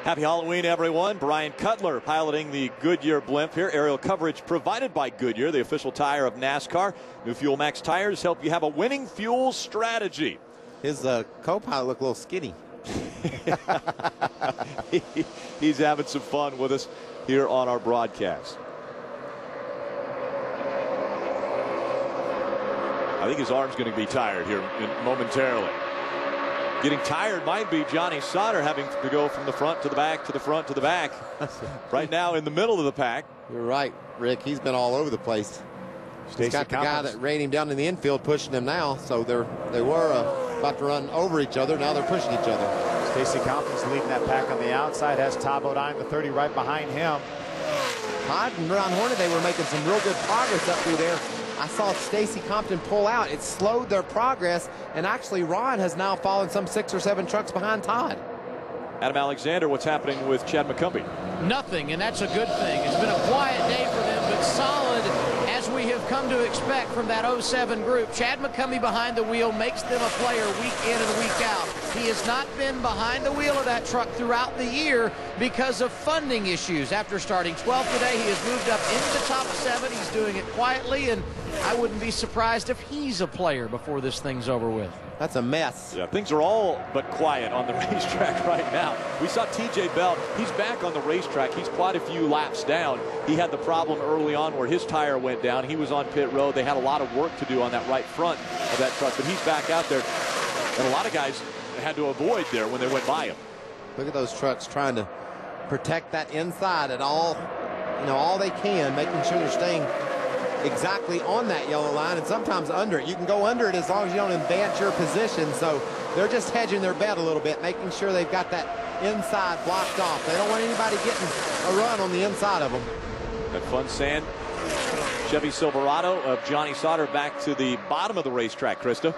Happy Halloween, everyone. Brian Cutler piloting the Goodyear blimp here. Aerial coverage provided by Goodyear, the official tire of NASCAR. New Fuel Max tires help you have a winning fuel strategy. His co-pilot looked a little skinny. He's having some fun with us here on our broadcast. I think his arm's going to be tired here momentarily. Getting tired might be Johnny Sauter having to go from the front to the back to the front to the back. Right now in the middle of the pack. You're right, Rick. He's been all over the place. He's got the guy that ran him down in the infield pushing him now. So they were about to run over each other. Now they're pushing each other. Stacy Compton's leading that pack on the outside. Has Todd Bodine, the 30, right behind him. Todd and Ron Hornet, they were making some real good progress up through there. I saw Stacy Compton pull out. It slowed their progress, and actually Ron has now fallen some 6 or 7 trucks behind Todd. Adam Alexander, what's happening with Chad McCumbee? Nothing, and that's a good thing. It's been a quiet day for them, but solid as we have come to expect from that 07 group. Chad McCumbee behind the wheel makes them a player week in and week out. He has not been behind the wheel of that truck throughout the year because of funding issues. After starting 12th today, he has moved up into the top 7. He's doing it quietly, and I wouldn't be surprised if he's a player before this thing's over with. That's a mess. Yeah, things are all but quiet on the racetrack right now. We saw TJ Bell. He's back on the racetrack. He's quite a few laps down. He had the problem early on where his tire went down. He was on pit road. They had a lot of work to do on that right front of that truck, but he's back out there. And a lot of guys had to avoid there when they went by him. Look at those trucks trying to protect that inside at all, all they can, making sure they're staying exactly on that yellow line and sometimes under it. You can go under it as long as you don't advance your position. So they're just hedging their bet a little bit, making sure they've got that inside blocked off. They don't want anybody getting a run on the inside of them. That fun sand. Chevy Silverado of Johnny Sauter back to the bottom of the racetrack, Krista.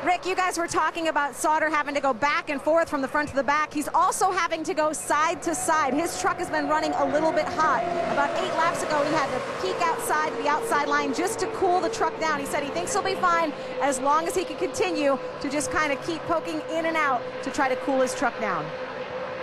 Rick, you guys were talking about Sauter having to go back and forth from the front to the back. He's also having to go side to side. His truck has been running a little bit hot. About 8 laps ago, he had to peek outside to the outside line just to cool the truck down. He said he thinks he'll be fine as long as he can continue to just kind of keep poking in and out to try to cool his truck down.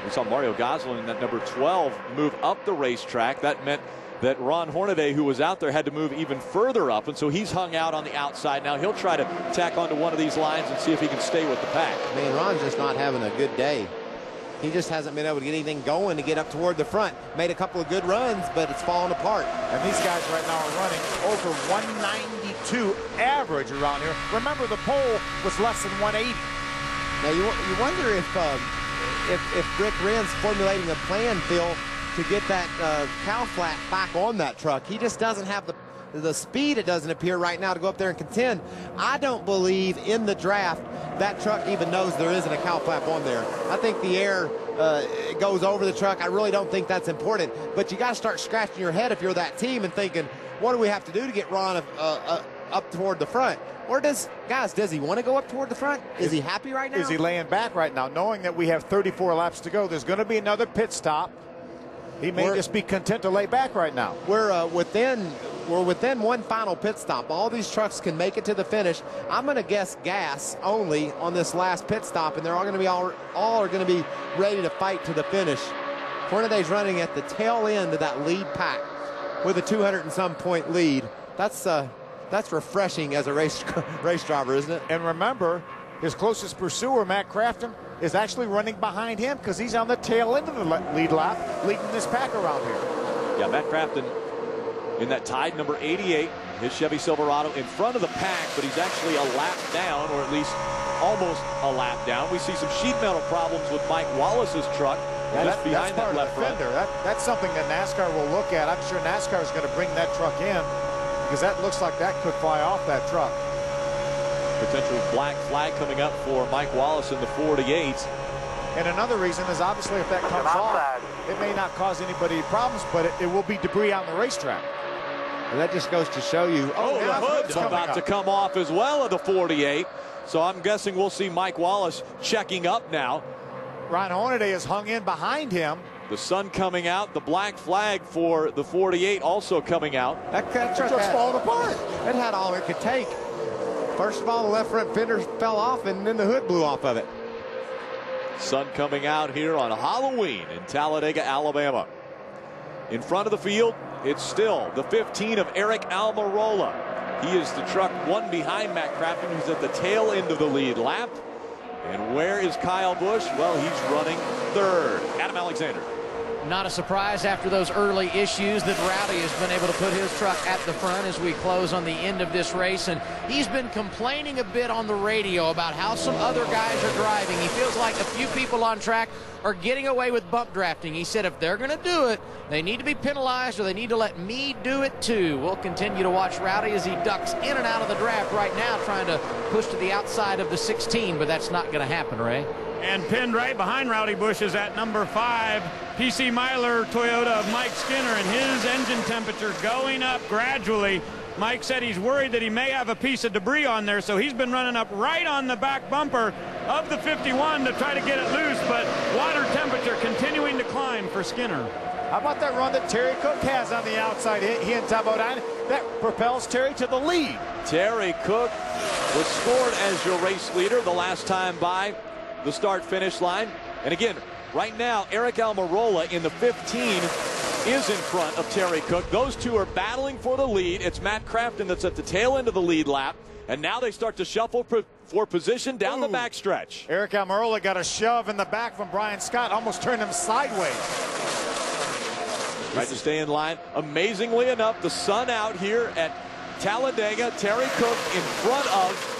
We saw Mario Gosselin in that number 12 move up the racetrack. That meant that Ron Hornaday, who was out there, had to move even further up, and so he's hung out on the outside. Now he'll try to tack onto one of these lines and see if he can stay with the pack. Man, Ron's just not having a good day. He just hasn't been able to get anything going to get up toward the front. Made a couple of good runs, but it's falling apart. And these guys right now are running over 192 average around here. Remember, the pole was less than 180. Now you wonder if Rick Wren's formulating a plan, Phil, to get that cow flat back on that truck. He just doesn't have the speed, it doesn't appear right now, to go up there and contend. I don't believe in the draft that truck even knows there isn't a cow flap on there. I think the air goes over the truck. I really don't think that's important. But you got to start scratching your head if you're that team and thinking, what do we have to do to get Ron up toward the front? Or does he want to go up toward the front? Is he happy right now? Is he laying back right now, knowing that we have 34 laps to go? There's going to be another pit stop. He may just be content to lay back right now. We're within one final pit stop. All these trucks can make it to the finish. I'm going to guess gas only on this last pit stop, and they're all going to be all are going to be ready to fight to the finish. Hornaday's running at the tail end of that lead pack with a 200 and some point lead. That's refreshing as a race driver, isn't it? And remember, his closest pursuer, Matt Crafton, is actually running behind him because he's on the tail end of the lead lap, leading this pack around here. Yeah, Matt Crafton in that tied number 88, his Chevy Silverado in front of the pack, but he's actually a lap down, or at least almost a lap down. We see some sheet metal problems with Mike Wallace's truck just behind that left fender. That's something that NASCAR will look at. I'm sure NASCAR is going to bring that truck in because that looks like that could fly off that truck. Potential black flag coming up for Mike Wallace in the 48. And another reason is obviously if that comes off, it may not cause anybody problems, but it will be debris on the racetrack. And that just goes to show you. The hood's about to come off as well of the 48. So I'm guessing we'll see Mike Wallace checking up now. Ron Hornaday is hung in behind him. The sun coming out, the black flag for the 48 also coming out. That truck's falling apart. It had all it could take. First of all, the left front fender fell off, and then the hood blew off of it. Sun coming out here on Halloween in Talladega, Alabama. In front of the field, it's still the 15 of Eric Almirola. He is the truck one behind Matt Crafton, who's at the tail end of the lead lap. And where is Kyle Busch? Well, he's running third. Adam Alexander. Not a surprise after those early issues that Rowdy has been able to put his truck at the front as we close on the end of this race. And he's been complaining a bit on the radio about how some other guys are driving. He feels like a few people on track are getting away with bump drafting. He said if they're going to do it, they need to be penalized or they need to let me do it too. We'll continue to watch Rowdy as he ducks in and out of the draft right now, trying to push to the outside of the 16, but that's not going to happen, Ray. And pinned right behind Rowdy Busch is at number 5, PC Myler Toyota of Mike Skinner, and his engine temperature going up gradually. Mike said he's worried that he may have a piece of debris on there, so he's been running up right on the back bumper of the 51 to try to get it loose, but water temperature continuing to climb for Skinner. How about that run that Terry Cook has on the outside? He and Talbot, that propels Terry to the lead. Terry Cook was scored as your race leader the last time by the start-finish line. And again, right now, Eric Almirola in the 15 is in front of Terry Cook. Those two are battling for the lead. It's Matt Crafton that's at the tail end of the lead lap. And now they start to shuffle for position down the backstretch. Eric Almirola got a shove in the back from Brian Scott, almost turned him sideways. Tried to stay in line. Amazingly enough, the sun out here at Talladega. Terry Cook in front of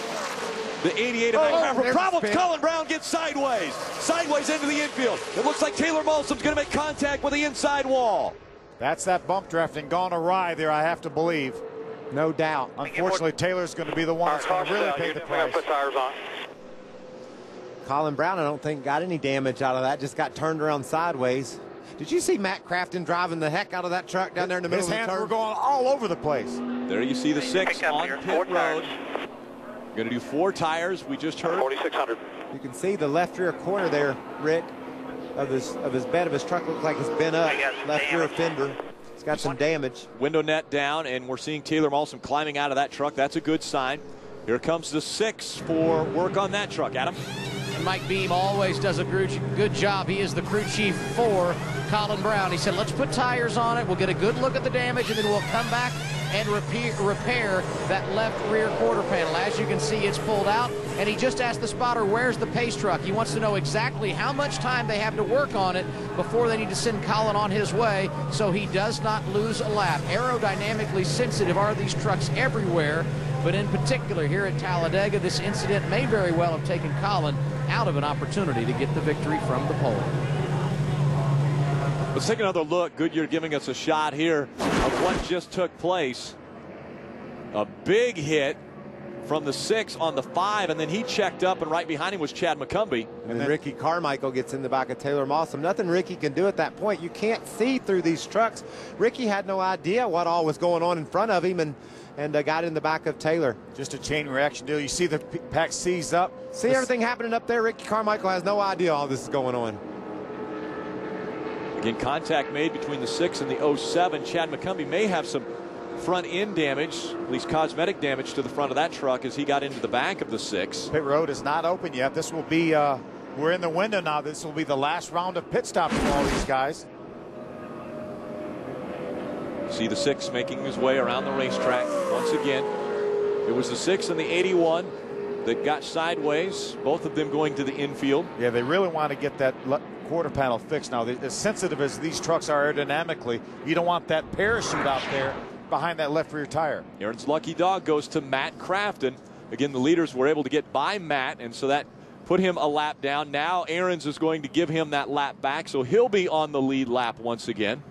the 88 of Matt Crafton. Problems. Colin Brown gets sideways. Sideways into the infield. It looks like Taylor Malsom's going to make contact with the inside wall. That's that bump drafting gone awry there, I have to believe. No doubt. Unfortunately, Taylor's going to be the one that's going to really pay the price. Put tires on. Colin Brown, I don't think, got any damage out of that. Just got turned around sideways. Did you see Matt Crafton driving the heck out of that truck down there in the middle of the turn? His hands were going all over the place. There you see the 6 on pit road. Going to do 4 tires. We just heard 4,600. You can see the left rear corner there, Rick, of his bed of his truck looks like it's bent up. Left rear fender. It's got some damage. Window net down, and we're seeing Taylor Malsom climbing out of that truck. That's a good sign. Here comes the 6 for work on that truck. Adam. And Mike Beam always does a good job. He is the crew chief for Colin Brown. He said, let's put tires on it. We'll get a good look at the damage, and then we'll come back and repair that left rear quarter panel. As you can see, it's pulled out, and he just asked the spotter, where's the pace truck? He wants to know exactly how much time they have to work on it before they need to send Colin on his way so he does not lose a lap. Aerodynamically sensitive are these trucks everywhere, but in particular here at Talladega, this incident may very well have taken Colin out of an opportunity to get the victory from the pole. Let's take another look. Goodyear giving us a shot here of what just took place. A big hit from the 6 on the 5, and then he checked up, and right behind him was Chad McCumbee. And then Ricky Carmichael gets in the back of Taylor Malsom. Nothing Ricky can do at that point. You can't see through these trucks. Ricky had no idea what all was going on in front of him, and got in the back of Taylor. Just a chain reaction deal. You see the pack seize up. See everything happening up there? Ricky Carmichael has no idea all this is going on. Again, contact made between the 6 and the 07. Chad McCumbee may have some front end damage, at least cosmetic damage to the front of that truck as he got into the back of the 6. Pit road is not open yet. This will be, we're in the window now. This will be the last round of pit stops for all these guys. See the 6 making his way around the racetrack once again. It was the 6 and the 81 that got sideways, both of them going to the infield. Yeah, they really want to get that quarter panel fixed now. As sensitive as these trucks are aerodynamically, you don't want that parachute out there behind that left rear tire. Aaron's lucky dog goes to Matt Crafton. Again, the leaders were able to get by Matt, and so that put him a lap down. Now Aaron's is going to give him that lap back, so he'll be on the lead lap once again.